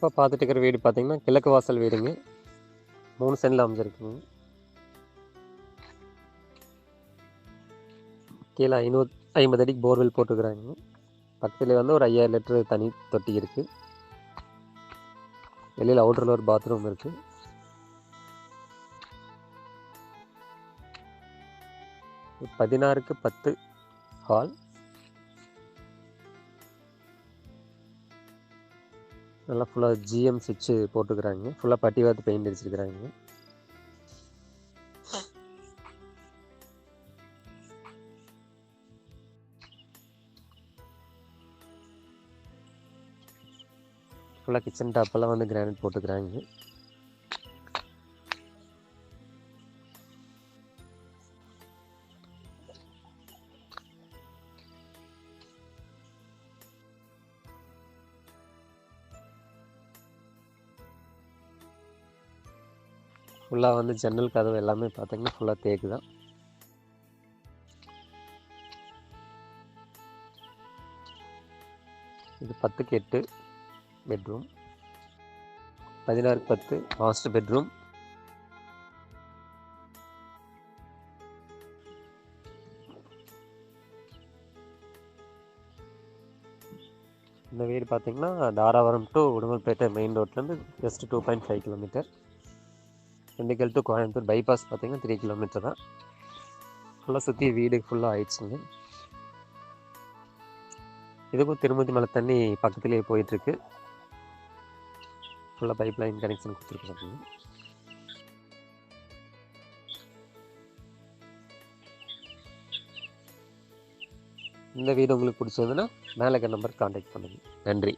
இப்போ பார்த்துட்டு இருக்கிற வீடு பார்த்தீங்கன்னா கிழக்கு வாசல் வீடுங்க. 3 சென்டில் அமைஞ்சிருக்குங்க. கீழே 550 அடிக்கு போர்வெல் போட்டுக்கிறாங்க. பக்கத்தில் வந்து ஒரு 5000 லிட்டரு தனி தொட்டி இருக்குது. வெளியில் அவுட்டரில் ஒரு பாத்ரூம் இருக்குது. இது 16க்கு 10 ஹால். நல்லா ஃபுல்லாக ஜிஎம் சுவிட்சு போட்டுக்கிறாங்க. ஃபுல்லாக பட்டி வாத்து பெயிண்ட் அடிச்சிருக்கிறாங்க. ஃபுல்லாக கிச்சன் டாப்பெல்லாம் வந்து கிரானைட் போட்டுக்கிறாங்க. ஃபுல்லாக வந்து ஜன்னல் கதவு எல்லாமே பார்த்தீங்கன்னா ஃபுல்லாக தேக்கு தான். இது 10க்கு 8 பெட்ரூம். 16க்கு 10 master bedroom. இந்த வீடு பார்த்தீங்கன்னா தாராபுரம் டு உடுமல்பேட்டை மெயின் ரோட்லேருந்து just 2.5 kilometre. Dindigul to Coimbatore bypass பார்த்தீங்கன்னா 3 கிலோமீட்டர் தான். ஃபுல்லாக சுற்றி வீடு ஃபுல்லாக ஆயிடுச்சுங்க. இதுக்கும் திருமதி மலை தண்ணி பக்கத்துலேயே போயிட்டுருக்கு. ஃபுல்லாக பைப் லைன் கனெக்ஷன் கொடுத்துருக்காங்க. இந்த வீடு உங்களுக்கு பிடிச்சதுன்னா மேலே இருக்க நம்பர் கான்டாக்ட் பண்ணுங்கள். நன்றி.